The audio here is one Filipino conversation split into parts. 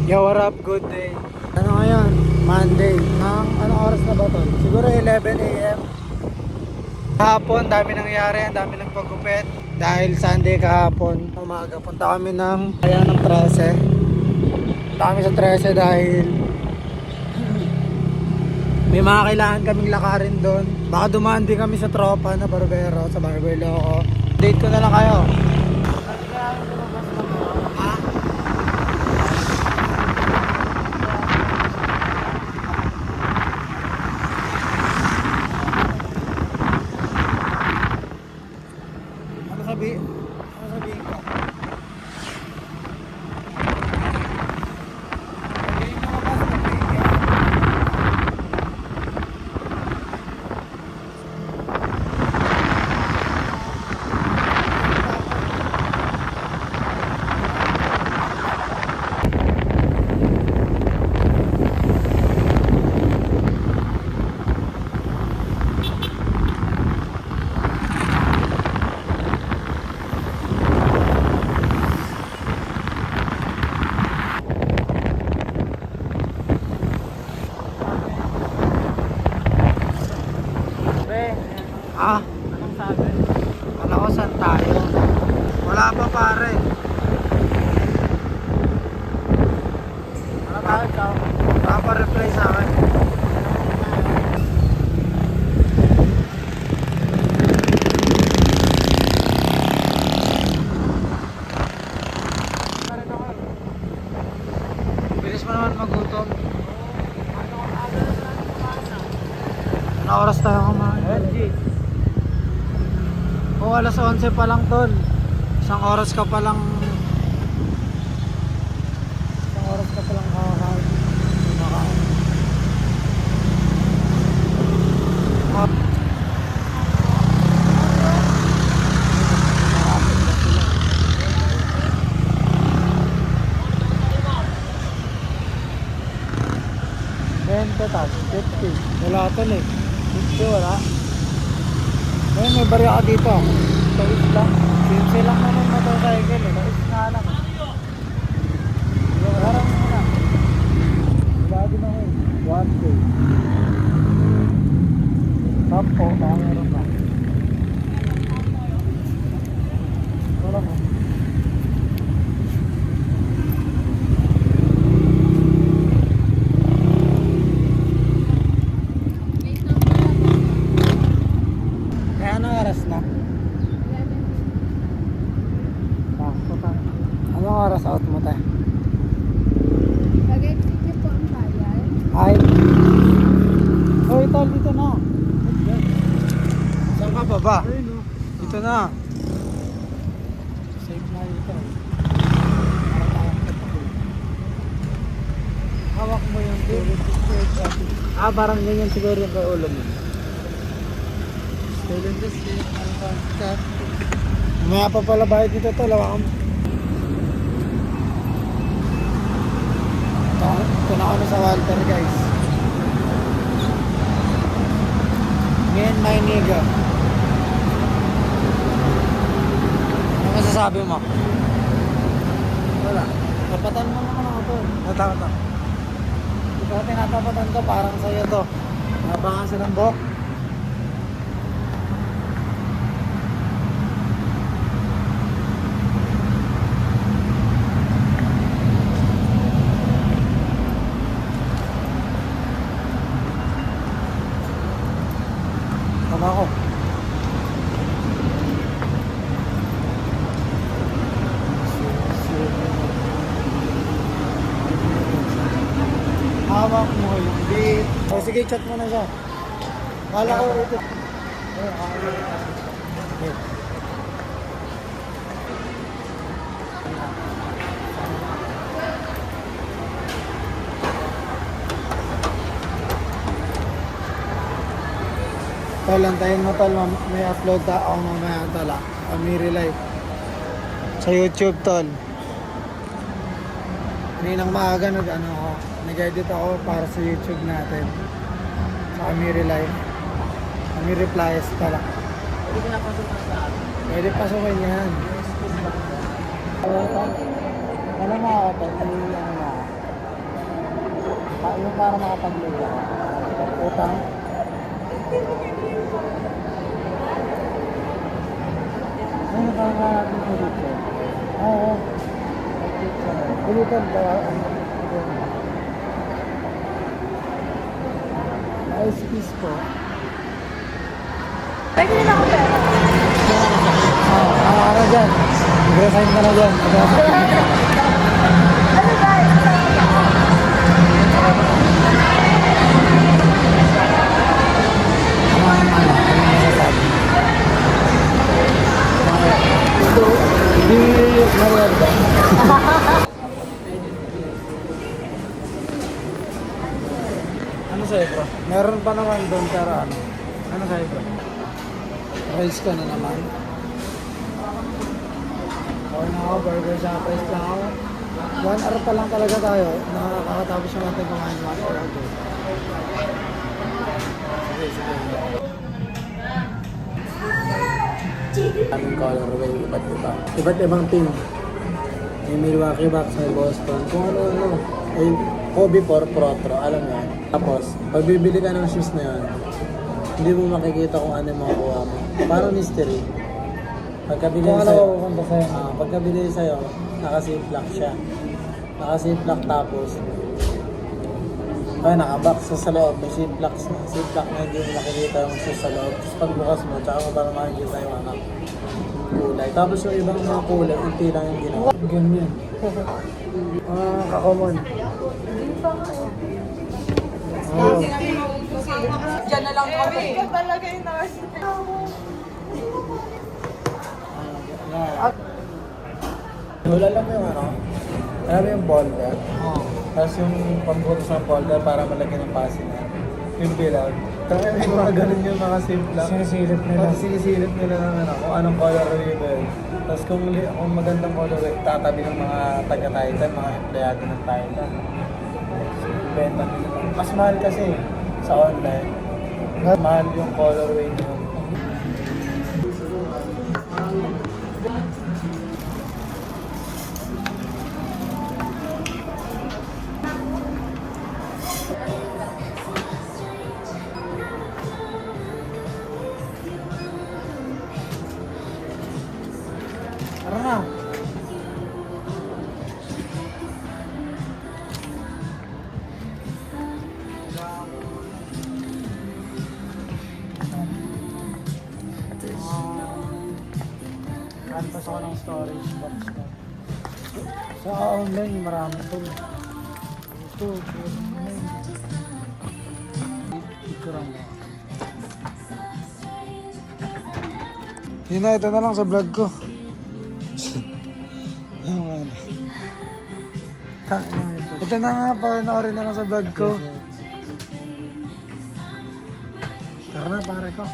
Yo, what up? Good day. Ano ngayon? Monday. Anong oras na ba to? Siguro 11 a.m. Kahapon, dami nangyari. Ang dami nagpagupit. Dahil Sunday kahapon, umaga, punta kami ng kaya ng 13. Punta kami sa 13 dahil may mga kailangan kaming lakarin doon. Baka dumaan din kami sa tropa na barbero, sa barber ako. Date ko na lang kayo. Ha? Ano sabihin ko? Ah, Anong sabi? wala ko saan tayo. Wala pa pare. Ano tayo, Chow? Wala pa reply sa akin. Bilis mo naman magutom. Ano oras tayo kumain? LG. O alas 11 pa lang tol. Isang oras ka pa lang kakain. Kumakain. Tas 50. Wala tol eh. 50 wala. Ayun, may barya ka dito. Tawis lang. 15 lang naman motorcycle eh. Tawis nga lang. Harap mo na. Lagi na ko eh. 1K. Sampo, baka meron ka. Wala mo. Eh, anong oras na? Sakto pa. Anong oras out mo tayo? Bagay sige po ang bayan. Ay. Oh, ito dito na. Saan ka ba ba? Dito na. Safe na dito. Hawak mo yung Ah, parang ganyan siguro yung kay ulo mo. Mamaya pa pala bayad dito to. Lawakan mo. Ito na kami sa Walter guys. Me and my nigga. Ano masasabi mo? Wala. Tapatan mo naman ako to. Natakot. Ikaw tinatapatan ko parang sa'yo to. Nabangan sa ng buhok. Tama ko. Hawak mo yung beat. O sige, chat mo na siya. Kala ko ito. Tol, antayin mo tol, may upload ako mamaya tol ah. Amiri Live. Sa YouTube tol. Kaninang maaga nag-edit ako para sa YouTube natin. Sa Amiri Live. Amiri Plies pala. Pwede ko napasok na sa atin. Pwede pasukin yan. Alam mo ako tol, ano ako. yung para makapag-load. Utang. Ano ba nga natin dito? Oo. Ulitan ba? Ice piece po. Pwede na ako pera. Ano dyan? Mag-resign ka na dyan. Ano guys? Hindi Marianda. Ano sa'yo bro? Meron pa naman doon pero ano? Ano sa'yo bro? Rice ka na naman. Okay na ako, burger sa price lang ako. 1 hour pa lang talaga tayo. Nakakatapos yung natin kumain mga burger. Sige, sige. Aming colorway, iba't ibang team. May Milwaukee Bucks, may Boston, kung ano-ano. Ay, Kobe for Protro, alam mo yan. Tapos, pag bibili ka ng shoes na yun, hindi mo makikita kung ano yung makukuha mo. Parang mystery. Pagkabili sa'yo, pagkabili sa'yo, naka-ziplock siya. Naka-ziplock tapos, naka-box sa loob, may ziplock na hindi mo makikita yung shoes sa loob. Tapos pagbukas mo, tsaka mo parang makikita yung kulay. Tapos yung ibang mga kulay, unti lang yung ginawa. Ganyan. Kakomon. Diyan na lang kami. Ikaw talaga yung nurse. Wala lang yung ano, alam mo yung folder? Oo. Tapos yung pambutos ng folder para malagyan ng pasingan. Yung bilog. Kaya may mga ganun yung mga simple. Sinisilip nila. Tapos sinisilip nila ng ano, kung anong color ribbon. Tapos kung magandang color ribbon, tatabi ng mga taga-Titan, mga empleyado ng Titan. Benta nila. Mas mahal kasi sa online. Mahal yung colorway nyo. Tara na. Kantas ako ng storage box ko. Sa online, marami ito. Ito, online. Picture mo. Yun na, ito na lang sa vlog ko. Ito na nga, panoorin na lang sa vlog ko. Tara na, pare ko.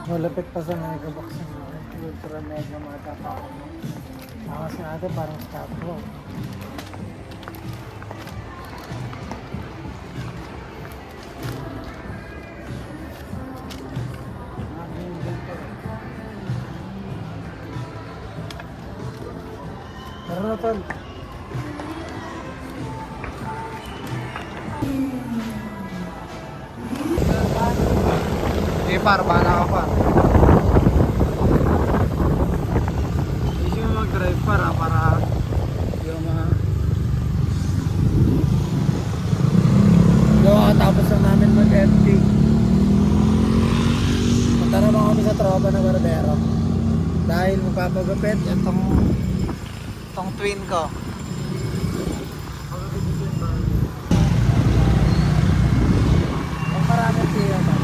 Malapit pa sa mega box na ultra mega mata pa ako. Kasi natin parang stop ko. Tara na, tol. Par, bahala ka pa. Easy mo mag-drive para yung mga tapos lang namin mag-FT. Punta naman kami sa tropa na barbero dahil magpapagupit itong twin ko. Ang marami siya ba?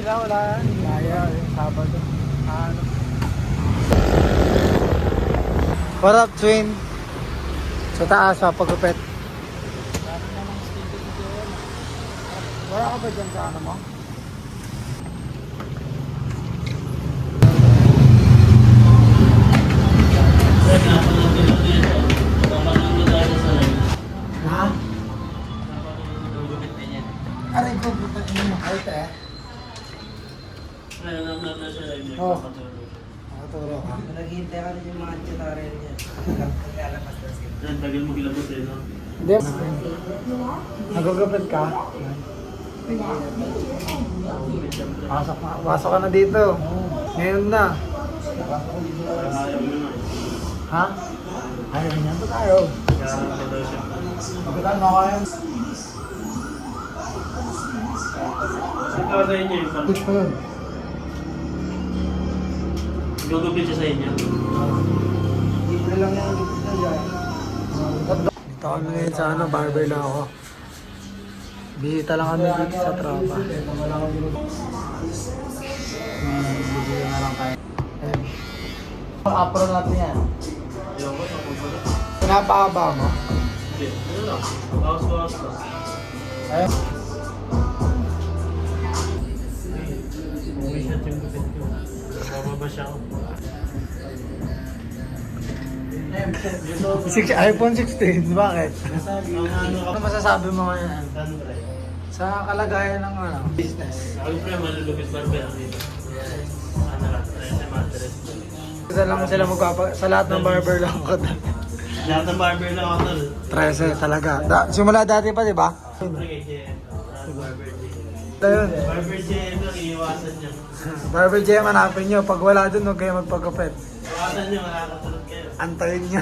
Wala yan. Kaya yung Sabado. Ano? What up, twin? Sa taas, papagupit. Wala ka ba dyan sa ano mo? Ha? Aray ko, puta mo. Ay, te. Oo. Nakaturo ka. Hintay ka rin yung mga tutorial niya. Pagkalapas na sila. Ang tagal mo kilabot eh, no? Hindi. Nagugupit ka? Pasok ka na dito. Ngayon na. Ayaw mo na. Ha? Ayaw niya. Ba't ayaw? Kaya ano daw siya. Ba't mo kayo? Ikaw sa inyo yung Push pa yun. gugupit siya sa inyo. Libre lang yung gupit na dyan. Dito kami ngayon sa ano, barber lang ako. Bisita lang kami dito sa tropa. Bibili na lang tayo. Ayun. Apro natin yan. Ayoko, sa puso na. Pinapahaba mo? Hindi, ano lang. Bawas-bawas lang. Ayun. Uwi siya yung gupit ko. Bababa siya ako. iPhone 16, bakit? Ang ano ka Ano masasabi mo ngayon? Sandre. Sa kalagayan ng ano, business. Ako pre, malulupit barber dito. Ano lang, sa mattress. Isa lang sila sa lahat ng barber lang ako. Lahat ng barber lang ako tol. 13 talaga. Simula dati pa, di ba? Siyempre kay JM. Barber JM. Ayun. Barber JM lang, iiwasan niyo. Barber Jam, hanapin nyo. Pag wala dun, huwag kayo magpagkupit. Iwasan niyo, makakatulog kayo. Antayin nyo.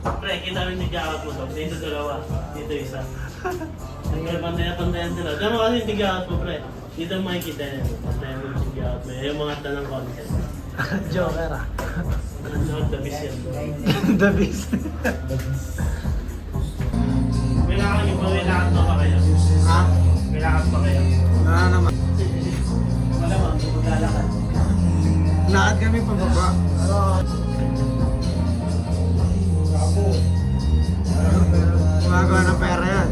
Pre, kita rin yung jacket mo to. Dito dalawa, dito isa. Siyempre, pantayan sila. Diyan mo kasi yung jacket mo, pre. Dito makikita niya. Pantayan mo yung jacket mo. Yung mga tanang contest. Joker ah. Ano, the best yan. The beast. May lakad pa kayo. Ha? May lakad pa kayo. Wala naman. Malamang, maglalakad. Lakad kami pababa. Gumagawa ng pera yan.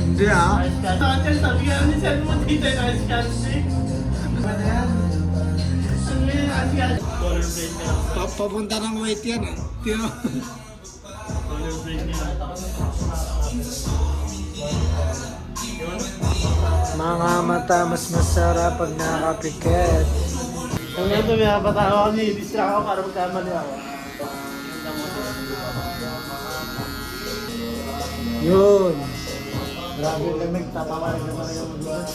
Hindi ah. Sabi ka ni Sir mo dito yung ice candy. Ano yan? Ano yung ice candy? Color blade ka. Papunta ng weight yan ah. Tino. Color blade ka. Mga mata, mas masarap pag nakapikit. Ang nga ito, may napatawa kami. Distract ako para magkamali ako. Yun. Grabe yung lamig, tapawarin naman yung magupit.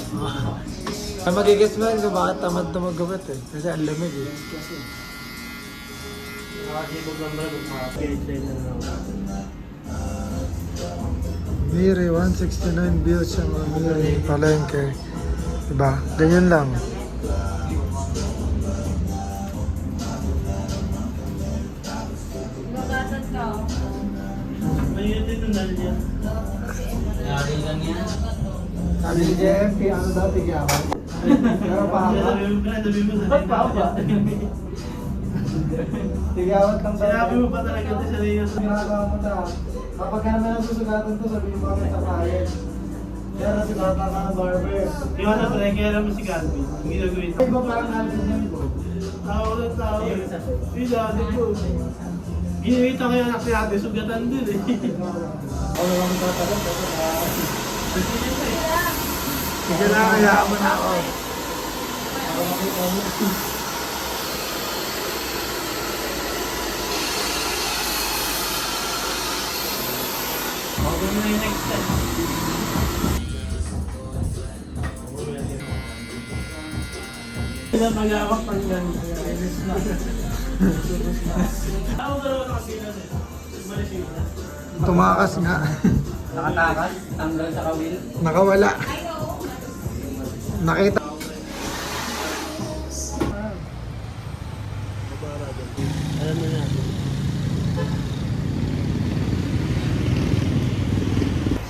Ay magigits mo yun kung bakit tamad na magupit eh. Kasi ang lamig eh. Nakasibog lang ba kung mga-guideline na lang ako. Miri, 169 views siya mga Miri. Palengke. Diba? Ganyan lang. Magasan ka. Ayun din ang dahil yan. Yari lang yan. Sabi ni JMP, ano daw tigyawan? Pero pa Sabi mo, pre, sabi mo sa Tigyawan kang Sinabi mo pa talaga ito sa iyo. Ginagawa mo ta. Kapag ka naman nasusugatan to, sabihin mo kami sa client. Kaya nasusugatan ka ng barber. Iwan na pre, kaya alam mo si Calvin. Ang ginagawin Ay, iba parang natin niya ito. Tao na tao. Pila, ko. Ginawita ko yung anak ni ate, sugatan din eh. Ako lang tatanong kasi sige na, hayaan mo na ako. Ako makita mo. Ako na yung next time. Sila mag-awak pang ganda. Ako dalawa nakasila din. Malis yun. Tumakas nga. Nakatakas, tanggal sa kawil. Nakawala. Nakita. Alam mo na.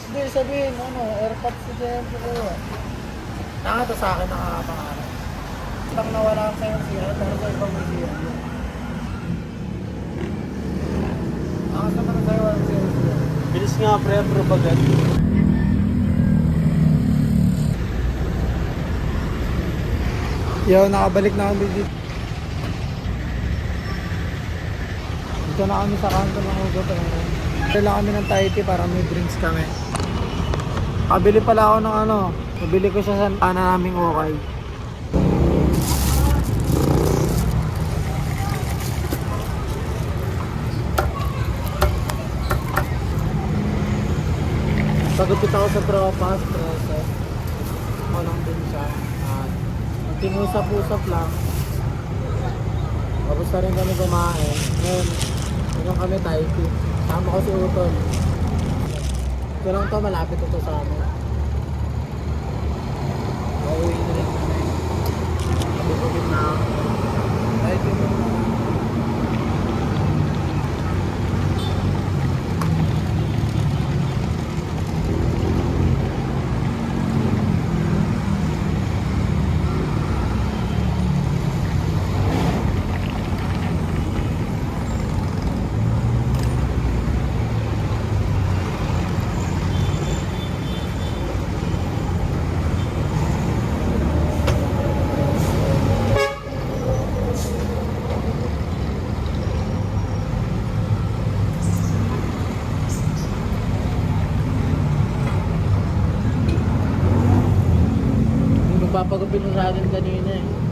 Hindi, sabihin, ano, airpods si JMP ko. Nakata sa akin, nakakapangarap. Pag nawala ako sa'yo siya, pero sa ibang may siya. Nakas naman na sa'yo ang siya. Bilis nga pre, propaganda. Yo, nakabalik na kami dito. Dito na kami sa kanto ng Hugot. Dito lang kami ng Thai tea para may drinks kami. Kabili pala ako ng ano. Nabili ko siya sa ana naming okay. Nagupit ako sa Tropas, Process. Ako lang din siya. At magtinusap-usap lang. Tapos na rin kami kumain. Ngayon, hanggang kami typing. Sama ko si Utol. Ito lang to, malapit ito sa amin. Pauwi na rin kami. Nabukupit na ako. Typing mo. Yung magpapagupit mo sa akin kanina eh.